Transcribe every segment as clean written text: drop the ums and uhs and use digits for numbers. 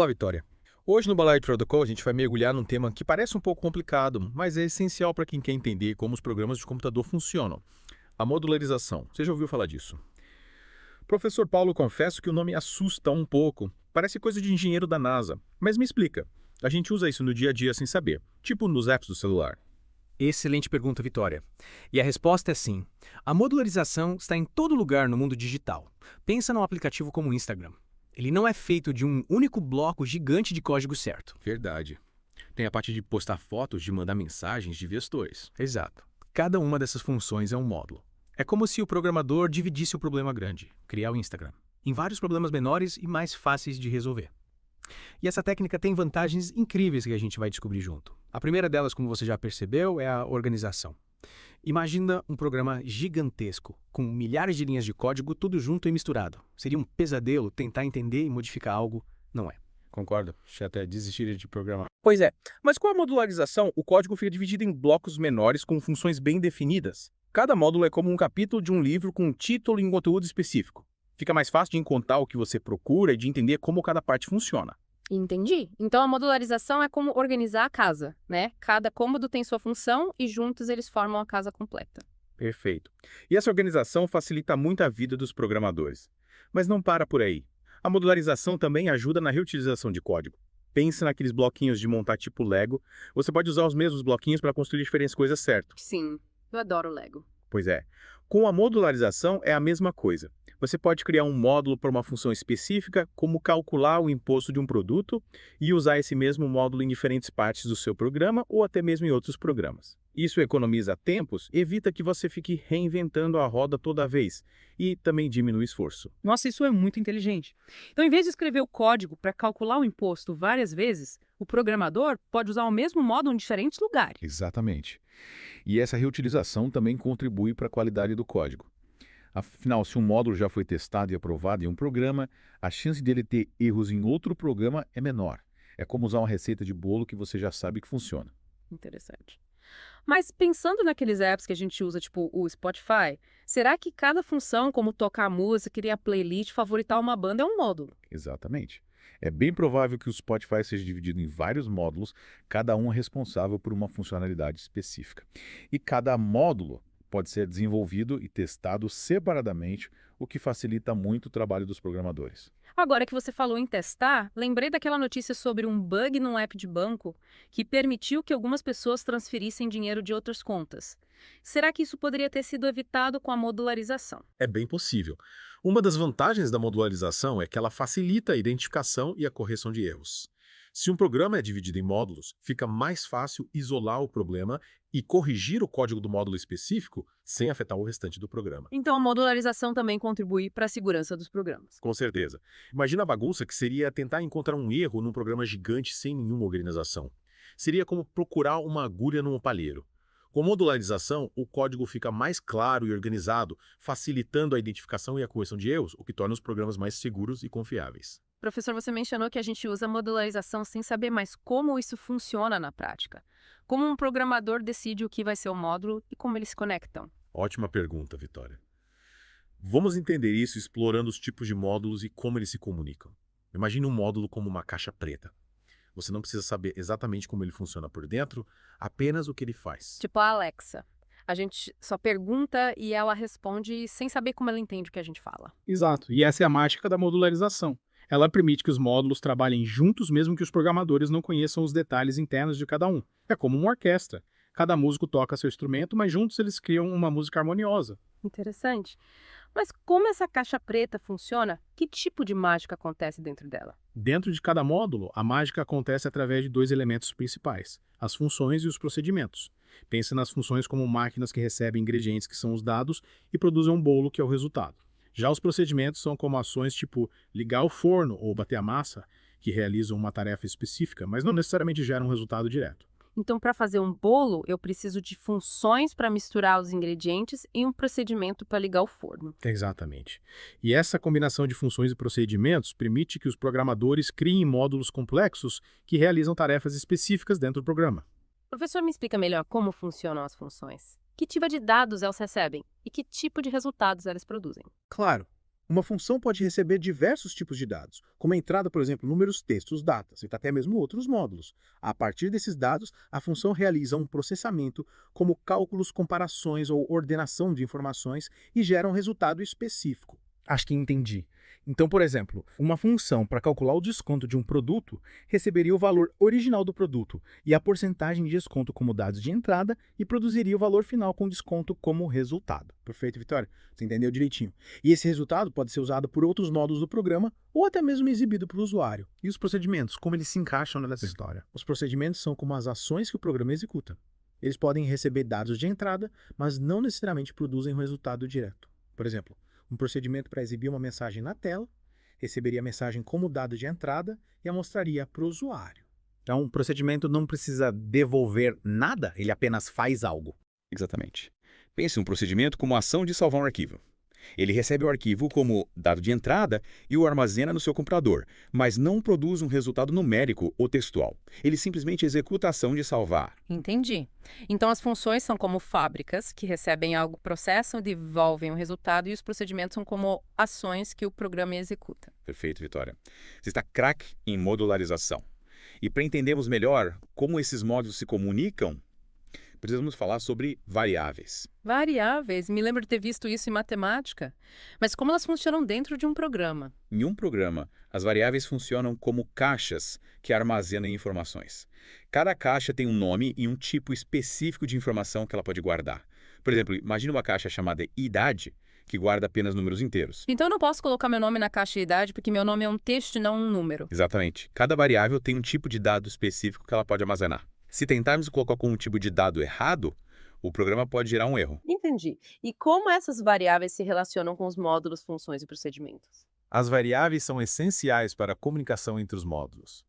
Olá, Vitória. Hoje no Balaio de Protocol a gente vai mergulhar num tema que parece um pouco complicado, mas é essencial para quem quer entender como os programas de computador funcionam. A modularização. Você já ouviu falar disso? Professor Paulo, confesso que o nome assusta um pouco. Parece coisa de engenheiro da NASA. Mas me explica. A gente usa isso no dia a dia sem saber, tipo nos apps do celular. Excelente pergunta, Vitória. E a resposta é sim. A modularização está em todo lugar no mundo digital. Pensa num aplicativo como o Instagram. Ele não é feito de um único bloco gigante de código certo. Verdade. Tem a parte de postar fotos, de mandar mensagens, de gestores. Exato. Cada uma dessas funções é um módulo. É como se o programador dividisse o problema grande, criar o Instagram, em vários problemas menores e mais fáceis de resolver. E essa técnica tem vantagens incríveis que a gente vai descobrir junto. A primeira delas, como você já percebeu, é a organização. Imagina um programa gigantesco, com milhares de linhas de código, tudo junto e misturado. Seria um pesadelo tentar entender e modificar algo, não é? Concordo. Já até desistiria de programar. Pois é, mas com a modularização, o código fica dividido em blocos menores com funções bem definidas. Cada módulo é como um capítulo de um livro com um título e um conteúdo específico. Fica mais fácil de encontrar o que você procura e de entender como cada parte funciona. Entendi. Então a modularização é como organizar a casa, né? Cada cômodo tem sua função e juntos eles formam a casa completa. Perfeito. E essa organização facilita muito a vida dos programadores. Mas não para por aí. A modularização também ajuda na reutilização de código. Pense naqueles bloquinhos de montar tipo Lego. Você pode usar os mesmos bloquinhos para construir diferentes coisas certo. Sim, eu adoro Lego. Pois é. Com a modularização é a mesma coisa. Você pode criar um módulo para uma função específica, como calcular o imposto de um produto, e usar esse mesmo módulo em diferentes partes do seu programa ou até mesmo em outros programas. Isso economiza tempos, evita que você fique reinventando a roda toda vez e também diminui o esforço. Nossa, isso é muito inteligente. Então, em vez de escrever o código para calcular o imposto várias vezes, o programador pode usar o mesmo módulo em diferentes lugares. Exatamente. E essa reutilização também contribui para a qualidade do código. Afinal, se um módulo já foi testado e aprovado em um programa, a chance dele ter erros em outro programa é menor. É como usar uma receita de bolo que você já sabe que funciona. Interessante. Mas pensando naqueles apps que a gente usa, tipo o Spotify, será que cada função, como tocar música, criar playlist, favoritar uma banda, é um módulo? Exatamente. É bem provável que o Spotify seja dividido em vários módulos, cada um é responsável por uma funcionalidade específica. E cada módulo pode ser desenvolvido e testado separadamente, o que facilita muito o trabalho dos programadores. Agora que você falou em testar, lembrei daquela notícia sobre um bug num app de banco que permitiu que algumas pessoas transferissem dinheiro de outras contas. Será que isso poderia ter sido evitado com a modularização? É bem possível. Uma das vantagens da modularização é que ela facilita a identificação e a correção de erros. Se um programa é dividido em módulos, fica mais fácil isolar o problema e corrigir o código do módulo específico sem afetar o restante do programa. Então a modularização também contribui para a segurança dos programas. Com certeza. Imagina a bagunça que seria tentar encontrar um erro num programa gigante sem nenhuma organização. Seria como procurar uma agulha num palheiro. Com modularização, o código fica mais claro e organizado, facilitando a identificação e a correção de erros, o que torna os programas mais seguros e confiáveis. Professor, você mencionou que a gente usa modularização sem saber mais como isso funciona na prática. Como um programador decide o que vai ser o módulo e como eles se conectam? Ótima pergunta, Vitória. Vamos entender isso explorando os tipos de módulos e como eles se comunicam. Imagine um módulo como uma caixa preta. Você não precisa saber exatamente como ele funciona por dentro, apenas o que ele faz. Tipo a Alexa. A gente só pergunta e ela responde sem saber como ela entende o que a gente fala. Exato, e essa é a mágica da modularização. Ela permite que os módulos trabalhem juntos mesmo que os programadores não conheçam os detalhes internos de cada um. É como uma orquestra. Cada músico toca seu instrumento, mas juntos eles criam uma música harmoniosa. Interessante. Mas como essa caixa preta funciona? Que tipo de mágica acontece dentro dela? Dentro de cada módulo, a mágica acontece através de dois elementos principais, as funções e os procedimentos. Pense nas funções como máquinas que recebem ingredientes que são os dados e produzem um bolo que é o resultado. Já os procedimentos são como ações tipo ligar o forno ou bater a massa, que realizam uma tarefa específica, mas não necessariamente geram um resultado direto. Então, para fazer um bolo, eu preciso de funções para misturar os ingredientes e um procedimento para ligar o forno. Exatamente. E essa combinação de funções e procedimentos permite que os programadores criem módulos complexos que realizam tarefas específicas dentro do programa. Professor, me explica melhor como funcionam as funções. Que tipo de dados elas recebem e que tipo de resultados elas produzem? Claro. Uma função pode receber diversos tipos de dados, como a entrada, por exemplo, números, textos, datas, e até mesmo outros módulos. A partir desses dados, a função realiza um processamento, como cálculos, comparações ou ordenação de informações, e gera um resultado específico. Acho que entendi. Então, por exemplo, uma função para calcular o desconto de um produto receberia o valor original do produto e a porcentagem de desconto como dados de entrada e produziria o valor final com desconto como resultado. Perfeito, Vitória. Você entendeu direitinho. E esse resultado pode ser usado por outros módulos do programa ou até mesmo exibido para o usuário. E os procedimentos, como eles se encaixam nessa história? Os procedimentos são como as ações que o programa executa. Eles podem receber dados de entrada, mas não necessariamente produzem um resultado direto. Por exemplo, um procedimento para exibir uma mensagem na tela, receberia a mensagem como dado de entrada e a mostraria para o usuário. Então, um procedimento não precisa devolver nada, ele apenas faz algo. Exatamente. Pense um procedimento como a ação de salvar um arquivo. Ele recebe o arquivo como dado de entrada e o armazena no seu computador, mas não produz um resultado numérico ou textual. Ele simplesmente executa a ação de salvar. Entendi. Então as funções são como fábricas, que recebem algo, processam e devolvem o resultado, e os procedimentos são como ações que o programa executa. Perfeito, Vitória. Você está craque em modularização. E para entendermos melhor como esses módulos se comunicam, precisamos falar sobre variáveis. Variáveis? Me lembro de ter visto isso em matemática. Mas como elas funcionam dentro de um programa? Em um programa, as variáveis funcionam como caixas que armazenam informações. Cada caixa tem um nome e um tipo específico de informação que ela pode guardar. Por exemplo, imagine uma caixa chamada idade, que guarda apenas números inteiros. Então eu não posso colocar meu nome na caixa de idade porque meu nome é um texto e não um número. Exatamente. Cada variável tem um tipo de dado específico que ela pode armazenar. Se tentarmos colocar com um tipo de dado errado, o programa pode gerar um erro. Entendi. E como essas variáveis se relacionam com os módulos, funções e procedimentos? As variáveis são essenciais para a comunicação entre os módulos.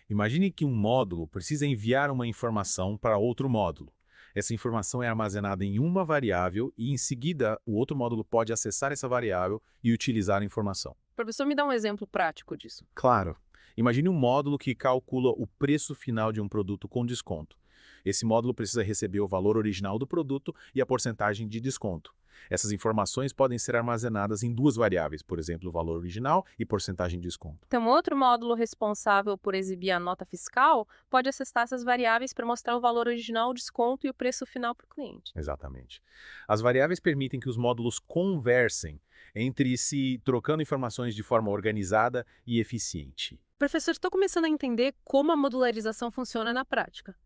Imagine que um módulo precisa enviar uma informação para outro módulo. Essa informação é armazenada em uma variável e, em seguida, o outro módulo pode acessar essa variável e utilizar a informação. Professor, me dá um exemplo prático disso. Claro. Imagine um módulo que calcula o preço final de um produto com desconto. Esse módulo precisa receber o valor original do produto e a porcentagem de desconto. Essas informações podem ser armazenadas em duas variáveis, por exemplo, o valor original e porcentagem de desconto. Então, outro módulo responsável por exibir a nota fiscal pode acessar essas variáveis para mostrar o valor original, o desconto e o preço final para o cliente. Exatamente. As variáveis permitem que os módulos conversem entre si, trocando informações de forma organizada e eficiente. Professor, estou começando a entender como a modularização funciona na prática.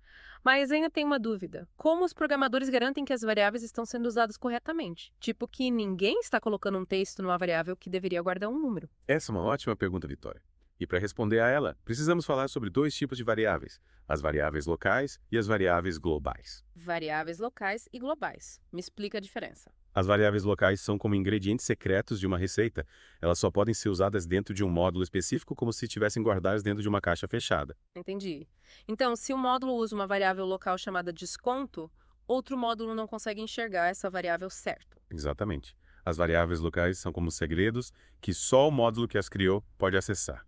Mas ainda tenho uma dúvida. Como os programadores garantem que as variáveis estão sendo usadas corretamente? Tipo que ninguém está colocando um texto numa variável que deveria guardar um número. Essa é uma ótima pergunta, Vitória. E para responder a ela, precisamos falar sobre dois tipos de variáveis: as variáveis locais e as variáveis globais. Variáveis locais e globais. Me explica a diferença. As variáveis locais são como ingredientes secretos de uma receita. Elas só podem ser usadas dentro de um módulo específico, como se estivessem guardadas dentro de uma caixa fechada. Entendi. Então, se um módulo usa uma variável local chamada desconto, outro módulo não consegue enxergar essa variável certo. Exatamente. As variáveis locais são como segredos que só o módulo que as criou pode acessar.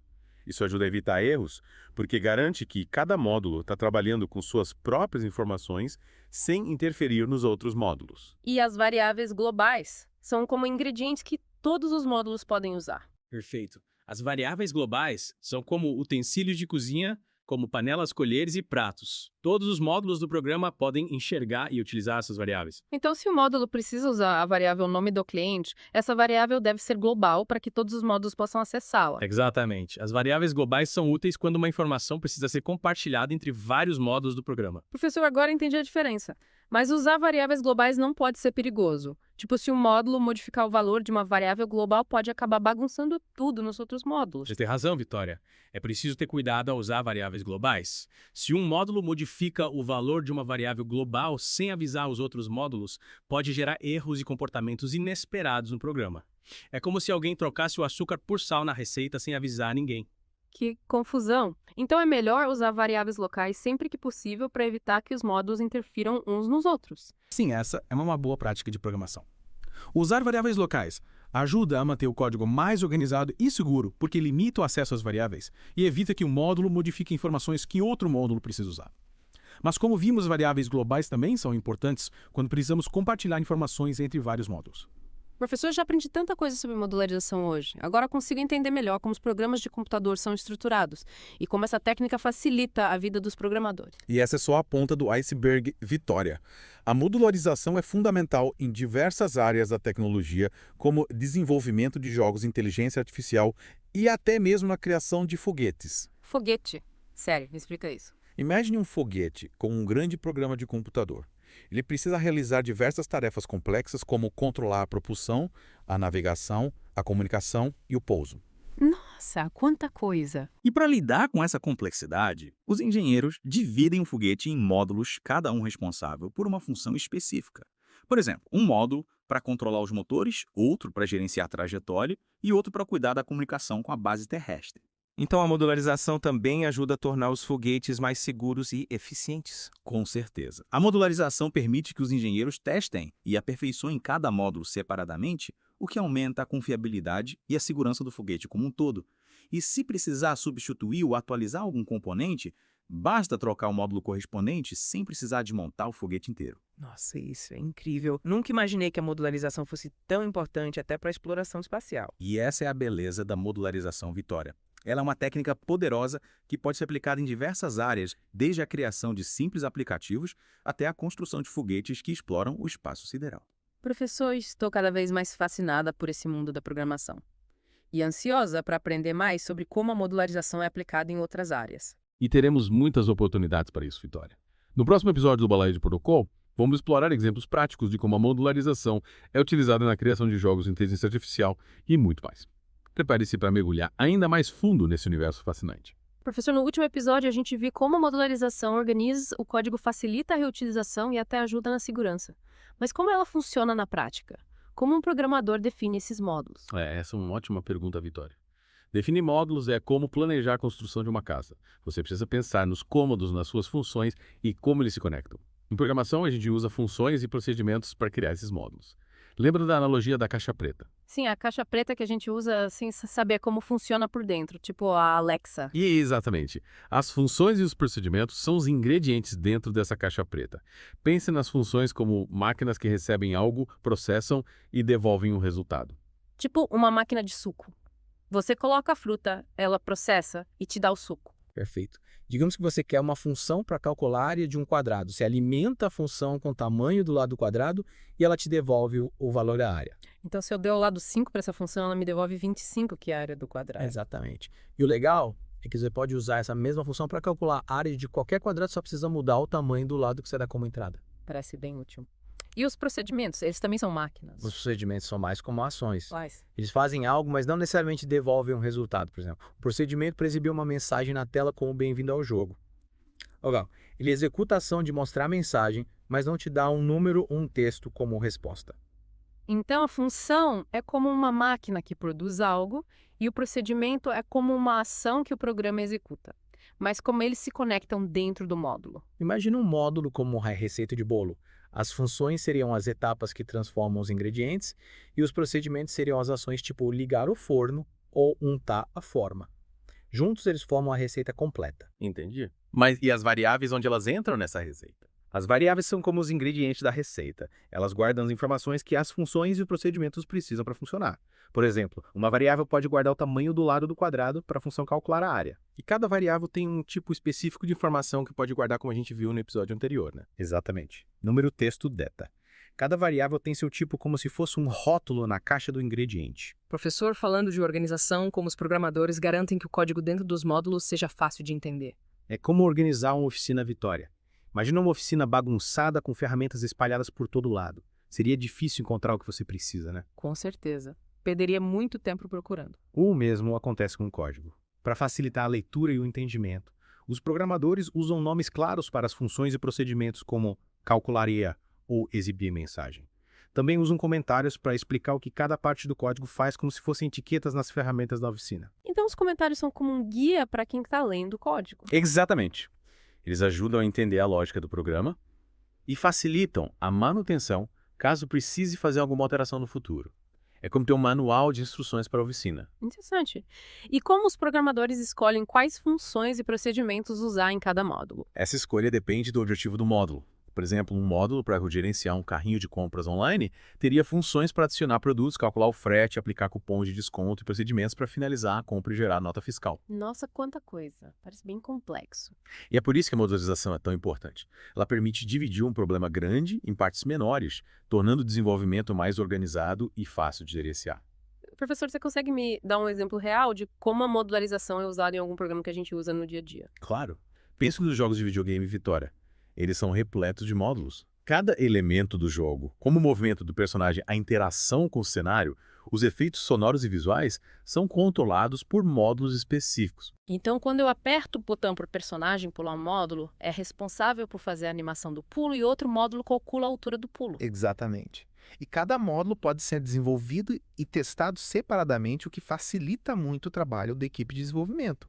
Isso ajuda a evitar erros, porque garante que cada módulo está trabalhando com suas próprias informações sem interferir nos outros módulos. E as variáveis globais são como ingredientes que todos os módulos podem usar. Perfeito. As variáveis globais são como utensílios de cozinha, como panelas, colheres e pratos. Todos os módulos do programa podem enxergar e utilizar essas variáveis. Então, se o módulo precisa usar a variável nome do cliente, essa variável deve ser global para que todos os módulos possam acessá-la. Exatamente. As variáveis globais são úteis quando uma informação precisa ser compartilhada entre vários módulos do programa. Professor, agora entendi a diferença. Mas usar variáveis globais não pode ser perigoso. Tipo, se um módulo modificar o valor de uma variável global, pode acabar bagunçando tudo nos outros módulos. Você tem razão, Vitória. É preciso ter cuidado ao usar variáveis globais. Se um módulo modifica o valor de uma variável global sem avisar os outros módulos, pode gerar erros e comportamentos inesperados no programa. É como se alguém trocasse o açúcar por sal na receita sem avisar ninguém. Que confusão! Então é melhor usar variáveis locais sempre que possível para evitar que os módulos interfiram uns nos outros. Sim, essa é uma boa prática de programação. Usar variáveis locais ajuda a manter o código mais organizado e seguro, porque limita o acesso às variáveis e evita que um módulo modifique informações que outro módulo precisa usar. Mas como vimos, variáveis globais também são importantes quando precisamos compartilhar informações entre vários módulos. Professor, já aprendi tanta coisa sobre modularização hoje. Agora consigo entender melhor como os programas de computador são estruturados e como essa técnica facilita a vida dos programadores. E essa é só a ponta do iceberg, Vitória. A modularização é fundamental em diversas áreas da tecnologia, como desenvolvimento de jogos de inteligência artificial e até mesmo na criação de foguetes. Foguete. Sério, me explica isso. Imagine um foguete com um grande programa de computador. Ele precisa realizar diversas tarefas complexas, como controlar a propulsão, a navegação, a comunicação e o pouso. Nossa, quanta coisa! E para lidar com essa complexidade, os engenheiros dividem o foguete em módulos, cada um responsável por uma função específica. Por exemplo, um módulo para controlar os motores, outro para gerenciar a trajetória e outro para cuidar da comunicação com a base terrestre. Então a modularização também ajuda a tornar os foguetes mais seguros e eficientes. Com certeza. A modularização permite que os engenheiros testem e aperfeiçoem cada módulo separadamente, o que aumenta a confiabilidade e a segurança do foguete como um todo. E se precisar substituir ou atualizar algum componente, basta trocar o módulo correspondente sem precisar desmontar o foguete inteiro. Nossa, isso é incrível. Nunca imaginei que a modularização fosse tão importante até para a exploração espacial. E essa é a beleza da modularização, Vitória. Ela é uma técnica poderosa que pode ser aplicada em diversas áreas, desde a criação de simples aplicativos até a construção de foguetes que exploram o espaço sideral. Professor, estou cada vez mais fascinada por esse mundo da programação e ansiosa para aprender mais sobre como a modularização é aplicada em outras áreas. E teremos muitas oportunidades para isso, Vitória. No próximo episódio do Balaio de Protocolo, vamos explorar exemplos práticos de como a modularização é utilizada na criação de jogos de inteligência artificial e muito mais. Prepare-se para mergulhar ainda mais fundo nesse universo fascinante. Professor, no último episódio a gente viu como a modularização organiza o código, facilita a reutilização e até ajuda na segurança. Mas como ela funciona na prática? Como um programador define esses módulos? Essa é uma ótima pergunta, Vitória. Definir módulos é como planejar a construção de uma casa. Você precisa pensar nos cômodos, nas suas funções e como eles se conectam. Em programação, a gente usa funções e procedimentos para criar esses módulos. Lembra da analogia da caixa preta? Sim, a caixa preta que a gente usa sem saber como funciona por dentro, tipo a Alexa. Exatamente. As funções e os procedimentos são os ingredientes dentro dessa caixa preta. Pense nas funções como máquinas que recebem algo, processam e devolvem um resultado. Tipo uma máquina de suco. Você coloca a fruta, ela processa e te dá o suco. Perfeito. Digamos que você quer uma função para calcular a área de um quadrado. Você alimenta a função com o tamanho do lado do quadrado e ela te devolve o valor da área. Então, se eu der o lado 5 para essa função, ela me devolve 25, que é a área do quadrado. Exatamente. E o legal é que você pode usar essa mesma função para calcular a área de qualquer quadrado, só precisa mudar o tamanho do lado que você dá como entrada. Parece bem útil. E os procedimentos, eles também são máquinas? Os procedimentos são mais como ações. Quais? Eles fazem algo, mas não necessariamente devolvem um resultado, por exemplo. O procedimento para exibir uma mensagem na tela como bem-vindo ao jogo. Legal. Ele executa a ação de mostrar a mensagem, mas não te dá um número ou um texto como resposta. Então, a função é como uma máquina que produz algo e o procedimento é como uma ação que o programa executa. Mas como eles se conectam dentro do módulo? Imagina um módulo como uma receita de bolo. As funções seriam as etapas que transformam os ingredientes e os procedimentos seriam as ações tipo ligar o forno ou untar a forma. Juntos eles formam a receita completa. Entendi. Mas e as variáveis onde elas entram nessa receita? As variáveis são como os ingredientes da receita. Elas guardam as informações que as funções e os procedimentos precisam para funcionar. Por exemplo, uma variável pode guardar o tamanho do lado do quadrado para a função calcular a área. E cada variável tem um tipo específico de informação que pode guardar, como a gente viu no episódio anterior, né? Exatamente. Número texto data. Cada variável tem seu tipo como se fosse um rótulo na caixa do ingrediente. Professor, falando de organização, como os programadores garantem que o código dentro dos módulos seja fácil de entender. É como organizar uma oficina Vitória. Imagina uma oficina bagunçada com ferramentas espalhadas por todo lado. Seria difícil encontrar o que você precisa, né? Com certeza. Perderia muito tempo procurando. O mesmo acontece com o código. Para facilitar a leitura e o entendimento, os programadores usam nomes claros para as funções e procedimentos como calcularia ou exibir mensagem. Também usam comentários para explicar o que cada parte do código faz, como se fossem etiquetas nas ferramentas da oficina. Então os comentários são como um guia para quem está lendo o código. Exatamente. Eles ajudam a entender a lógica do programa e facilitam a manutenção caso precise fazer alguma alteração no futuro. É como ter um manual de instruções para a oficina. Interessante. E como os programadores escolhem quais funções e procedimentos usar em cada módulo? Essa escolha depende do objetivo do módulo. Por exemplo, um módulo para gerenciar um carrinho de compras online teria funções para adicionar produtos, calcular o frete, aplicar cupons de desconto e procedimentos para finalizar a compra e gerar nota fiscal. Nossa, quanta coisa. Parece bem complexo. E é por isso que a modularização é tão importante. Ela permite dividir um problema grande em partes menores, tornando o desenvolvimento mais organizado e fácil de gerenciar. Professor, você consegue me dar um exemplo real de como a modularização é usada em algum programa que a gente usa no dia a dia? Claro. Pense nos jogos de videogame Vitória. Eles são repletos de módulos. Cada elemento do jogo, como o movimento do personagem, a interação com o cenário, os efeitos sonoros e visuais, são controlados por módulos específicos. Então, quando eu aperto o botão para o personagem pular um módulo, é responsável por fazer a animação do pulo e outro módulo calcula a altura do pulo. Exatamente. E cada módulo pode ser desenvolvido e testado separadamente, o que facilita muito o trabalho da equipe de desenvolvimento.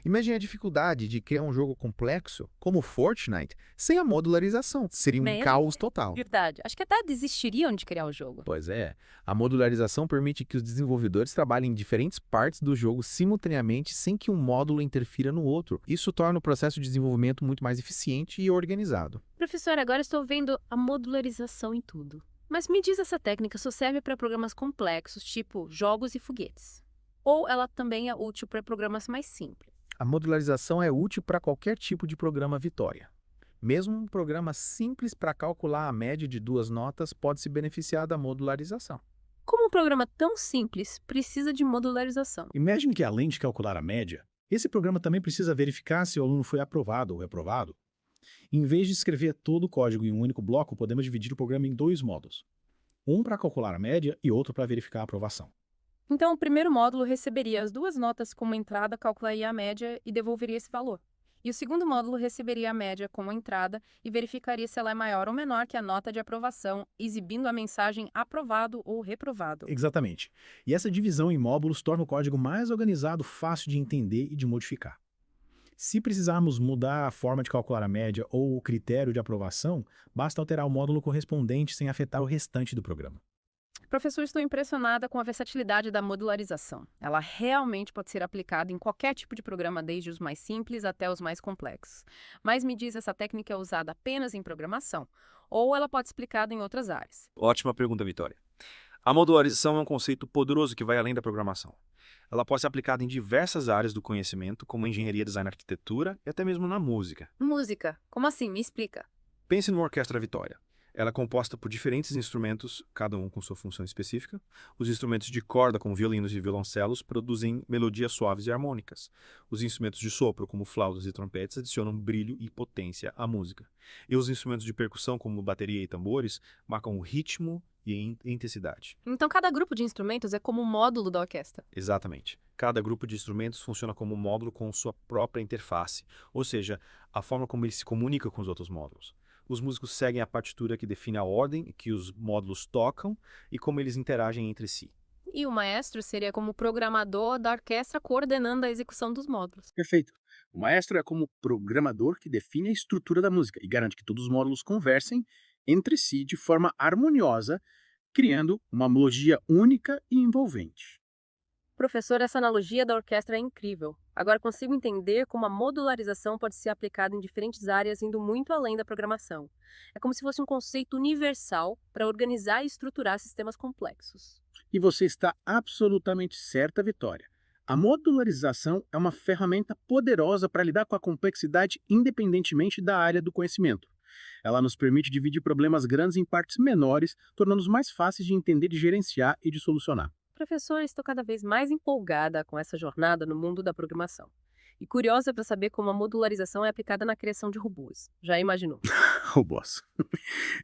Imagine a dificuldade de criar um jogo complexo, como Fortnite, sem a modularização. Seria um caos total. Verdade. Acho que até desistiriam de criar o jogo. Pois é, a modularização permite que os desenvolvedores trabalhem em diferentes partes do jogo simultaneamente sem que um módulo interfira no outro. Isso torna o processo de desenvolvimento muito mais eficiente e organizado. Professor, agora estou vendo a modularização em tudo. Mas me diz, essa técnica só serve para programas complexos, tipo jogos e foguetes? Ou ela também é útil para programas mais simples? A modularização é útil para qualquer tipo de programa Vitória. Mesmo um programa simples para calcular a média de 2 notas pode se beneficiar da modularização. Como um programa tão simples precisa de modularização? Imagine que, além de calcular a média, esse programa também precisa verificar se o aluno foi aprovado ou reprovado. Em vez de escrever todo o código em um único bloco, podemos dividir o programa em 2 módulos. Um para calcular a média e outro para verificar a aprovação. Então, o primeiro módulo receberia as 2 notas como entrada, calcularia a média e devolveria esse valor. E o segundo módulo receberia a média como entrada e verificaria se ela é maior ou menor que a nota de aprovação, exibindo a mensagem aprovado ou reprovado. Exatamente. E essa divisão em módulos torna o código mais organizado, fácil de entender e de modificar. Se precisarmos mudar a forma de calcular a média ou o critério de aprovação, basta alterar o módulo correspondente sem afetar o restante do programa. Professor, estou impressionada com a versatilidade da modularização. Ela realmente pode ser aplicada em qualquer tipo de programa, desde os mais simples até os mais complexos. Mas me diz, essa técnica é usada apenas em programação? Ou ela pode ser aplicada em outras áreas? Ótima pergunta, Vitória. A modularização é um conceito poderoso que vai além da programação. Ela pode ser aplicada em diversas áreas do conhecimento, como engenharia, design, arquitetura e até mesmo na música. Música? Como assim? Me explica. Pense numa orquestra Vitória. Ela é composta por diferentes instrumentos, cada um com sua função específica. Os instrumentos de corda, como violinos e violoncelos, produzem melodias suaves e harmônicas. Os instrumentos de sopro, como flautas e trompetes, adicionam brilho e potência à música. E os instrumentos de percussão, como bateria e tambores, marcam o ritmo e intensidade. Então, cada grupo de instrumentos é como um módulo da orquestra? Exatamente. Cada grupo de instrumentos funciona como um módulo com sua própria interface, ou seja, a forma como ele se comunica com os outros módulos. Os músicos seguem a partitura que define a ordem que os módulos tocam e como eles interagem entre si. E o maestro seria como programador da orquestra coordenando a execução dos módulos. Perfeito. O maestro é como programador que define a estrutura da música e garante que todos os módulos conversem entre si de forma harmoniosa, criando uma melodia única e envolvente. Professor, essa analogia da orquestra é incrível. Agora consigo entender como a modularização pode ser aplicada em diferentes áreas, indo muito além da programação. É como se fosse um conceito universal para organizar e estruturar sistemas complexos. E você está absolutamente certa, Vitória. A modularização é uma ferramenta poderosa para lidar com a complexidade independentemente da área do conhecimento. Ela nos permite dividir problemas grandes em partes menores, tornando-os mais fáceis de entender, de gerenciar e de solucionar. Professor, estou cada vez mais empolgada com essa jornada no mundo da programação. E curiosa para saber como a modularização é aplicada na criação de robôs. Já imaginou? Robôs.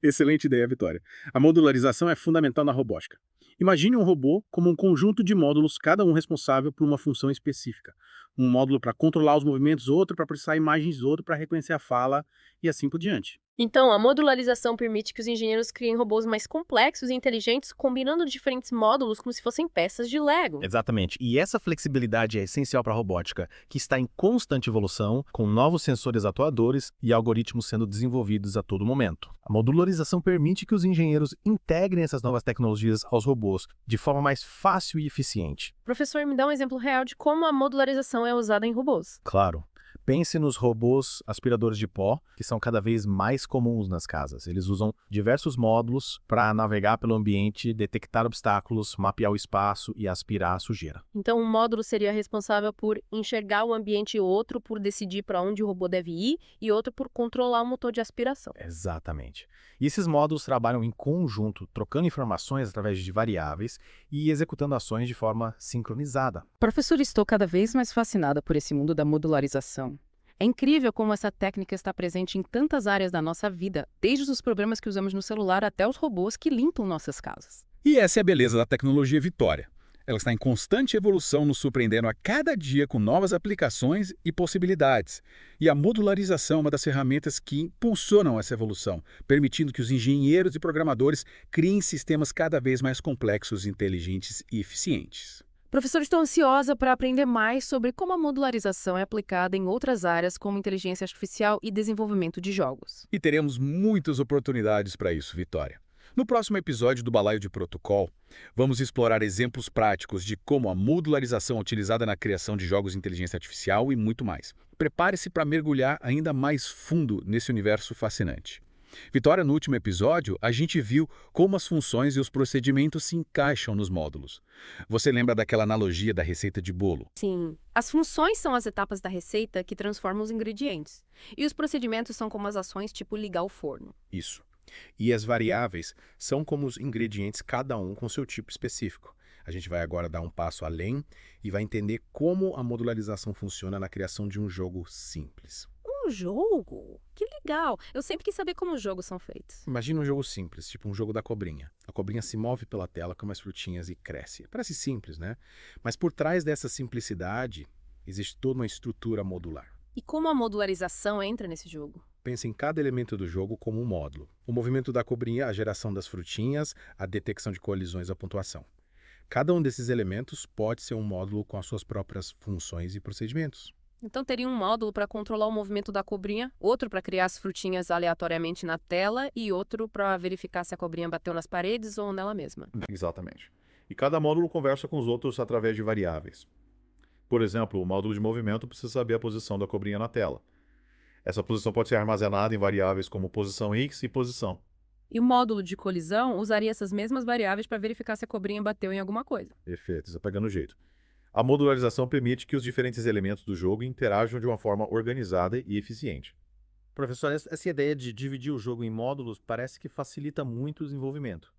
Excelente ideia, Vitória. A modularização é fundamental na robótica. Imagine um robô como um conjunto de módulos, cada um responsável por uma função específica. Um módulo para controlar os movimentos, outro para processar imagens, outro para reconhecer a fala e assim por diante. Então, a modularização permite que os engenheiros criem robôs mais complexos e inteligentes, combinando diferentes módulos como se fossem peças de Lego. Exatamente. E essa flexibilidade é essencial para a robótica, que está em constante evolução, com novos sensores atuadores e algoritmos sendo desenvolvidos a todo momento. A modularização permite que os engenheiros integrem essas novas tecnologias aos robôs de forma mais fácil e eficiente. Professor, me dá um exemplo real de como a modularização é usada em robôs. Claro. Pense nos robôs aspiradores de pó, que são cada vez mais comuns nas casas. Eles usam diversos módulos para navegar pelo ambiente, detectar obstáculos, mapear o espaço e aspirar a sujeira. Então, um módulo seria responsável por enxergar o ambiente e outro por decidir para onde o robô deve ir e outro por controlar o motor de aspiração. Exatamente. E esses módulos trabalham em conjunto, trocando informações através de variáveis e executando ações de forma sincronizada. Professor, estou cada vez mais fascinada por esse mundo da modularização. É incrível como essa técnica está presente em tantas áreas da nossa vida, desde os programas que usamos no celular até os robôs que limpam nossas casas. E essa é a beleza da tecnologia Vitória. Ela está em constante evolução, nos surpreendendo a cada dia com novas aplicações e possibilidades. E a modularização é uma das ferramentas que impulsionam essa evolução, permitindo que os engenheiros e programadores criem sistemas cada vez mais complexos, inteligentes e eficientes. Professor, estou ansiosa para aprender mais sobre como a modularização é aplicada em outras áreas, como inteligência artificial e desenvolvimento de jogos. E teremos muitas oportunidades para isso, Vitória. No próximo episódio do Balaio de Protocol, vamos explorar exemplos práticos de como a modularização é utilizada na criação de jogos de inteligência artificial e muito mais. Prepare-se para mergulhar ainda mais fundo nesse universo fascinante. Vitória, no último episódio, a gente viu como as funções e os procedimentos se encaixam nos módulos. Você lembra daquela analogia da receita de bolo? Sim. As funções são as etapas da receita que transformam os ingredientes. E os procedimentos são como as ações, tipo ligar o forno. Isso. E as variáveis são como os ingredientes, cada um com seu tipo específico. A gente vai agora dar um passo além e vai entender como a modularização funciona na criação de um jogo simples. Um jogo? Que legal! Eu sempre quis saber como os jogos são feitos. Imagina um jogo simples, tipo um jogo da cobrinha. A cobrinha se move pela tela com umas frutinhas e cresce. Parece simples, né? Mas por trás dessa simplicidade, existe toda uma estrutura modular. E como a modularização entra nesse jogo? Pense em cada elemento do jogo como um módulo. O movimento da cobrinha, a geração das frutinhas, a detecção de colisões, a pontuação. Cada um desses elementos pode ser um módulo com as suas próprias funções e procedimentos. Então teria um módulo para controlar o movimento da cobrinha, outro para criar as frutinhas aleatoriamente na tela e outro para verificar se a cobrinha bateu nas paredes ou nela mesma. Exatamente. E cada módulo conversa com os outros através de variáveis. Por exemplo, o módulo de movimento precisa saber a posição da cobrinha na tela. Essa posição pode ser armazenada em variáveis como posição X e posição. E o módulo de colisão usaria essas mesmas variáveis para verificar se a cobrinha bateu em alguma coisa. Perfeito, está pegando o jeito. A modularização permite que os diferentes elementos do jogo interajam de uma forma organizada e eficiente. Professor, essa ideia de dividir o jogo em módulos parece que facilita muito o desenvolvimento.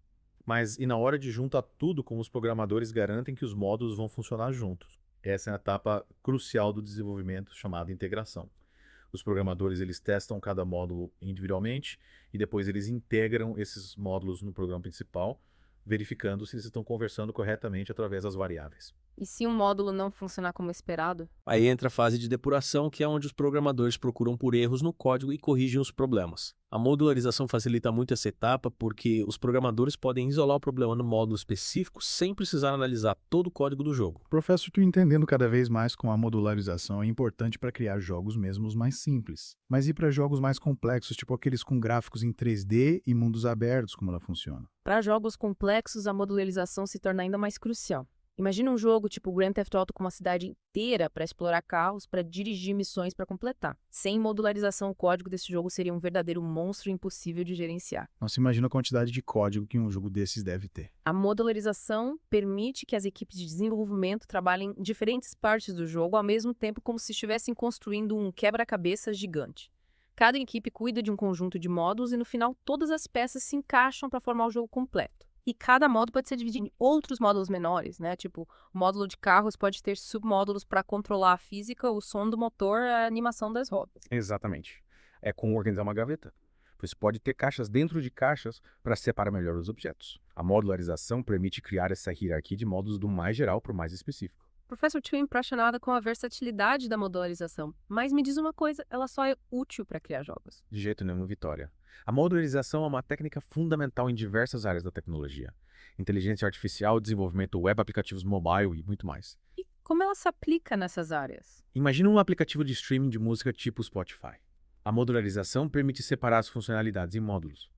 Mas e na hora de juntar tudo, como os programadores garantem que os módulos vão funcionar juntos? Essa é a etapa crucial do desenvolvimento chamada integração. Os programadores eles testam cada módulo individualmente e depois eles integram esses módulos no programa principal, verificando se eles estão conversando corretamente através das variáveis. E se um módulo não funcionar como esperado? Aí entra a fase de depuração, que é onde os programadores procuram por erros no código e corrigem os problemas. A modularização facilita muito essa etapa porque os programadores podem isolar o problema no módulo específico sem precisar analisar todo o código do jogo. Professor, estou entendendo cada vez mais como a modularização é importante para criar jogos mesmo os mais simples. Mas e para jogos mais complexos, tipo aqueles com gráficos em 3D e mundos abertos, como ela funciona? Para jogos complexos, a modularização se torna ainda mais crucial. Imagina um jogo tipo Grand Theft Auto com uma cidade inteira para explorar carros, para dirigir missões para completar. Sem modularização, o código desse jogo seria um verdadeiro monstro impossível de gerenciar. Nossa, imagina a quantidade de código que um jogo desses deve ter. A modularização permite que as equipes de desenvolvimento trabalhem em diferentes partes do jogo ao mesmo tempo, como se estivessem construindo um quebra-cabeça gigante. Cada equipe cuida de um conjunto de módulos e no final todas as peças se encaixam para formar o jogo completo. E cada módulo pode ser dividido em outros módulos menores, né? Tipo, o módulo de carros pode ter submódulos para controlar a física, o som do motor, a animação das rodas. Exatamente. É como organizar uma gaveta. Você pode ter caixas dentro de caixas para separar melhor os objetos. A modularização permite criar essa hierarquia de módulos do mais geral para o mais específico. Professor, estou impressionada com a versatilidade da modularização. Mas me diz uma coisa, ela só é útil para criar jogos? De jeito nenhum, Vitória. A modularização é uma técnica fundamental em diversas áreas da tecnologia. Inteligência artificial, desenvolvimento web, aplicativos mobile e muito mais. E como ela se aplica nessas áreas? Imagina um aplicativo de streaming de música tipo Spotify. A modularização permite separar as funcionalidades em módulos.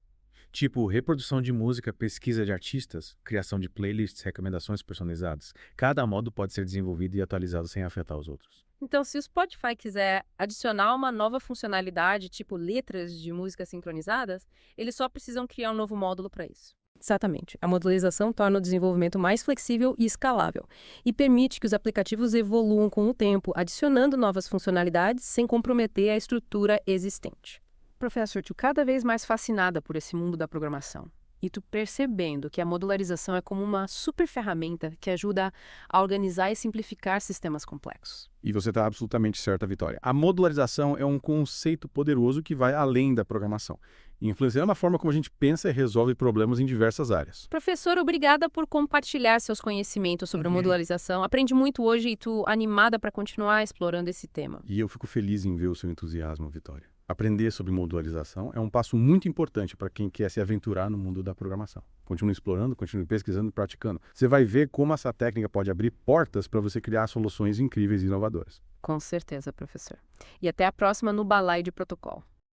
Tipo reprodução de música, pesquisa de artistas, criação de playlists, recomendações personalizadas. Cada módulo pode ser desenvolvido e atualizado sem afetar os outros. Então, se o Spotify quiser adicionar uma nova funcionalidade, tipo letras de músicas sincronizadas, eles só precisam criar um novo módulo para isso. Exatamente. A modularização torna o desenvolvimento mais flexível e escalável e permite que os aplicativos evoluam com o tempo, adicionando novas funcionalidades sem comprometer a estrutura existente. Professor, estou cada vez mais fascinada por esse mundo da programação. E tu percebendo que a modularização é como uma super ferramenta que ajuda a organizar e simplificar sistemas complexos. E você está absolutamente certa, Vitória. A modularização é um conceito poderoso que vai além da programação, influenciando a forma como a gente pensa e resolve problemas em diversas áreas. Professor, obrigada por compartilhar seus conhecimentos sobre a modularização. Aprendi muito hoje e estou animada para continuar explorando esse tema. E eu fico feliz em ver o seu entusiasmo, Vitória. Aprender sobre modularização é um passo muito importante para quem quer se aventurar no mundo da programação. Continue explorando, continue pesquisando e praticando. Você vai ver como essa técnica pode abrir portas para você criar soluções incríveis e inovadoras. Com certeza, professor. E até a próxima no Balaio de Protocolo.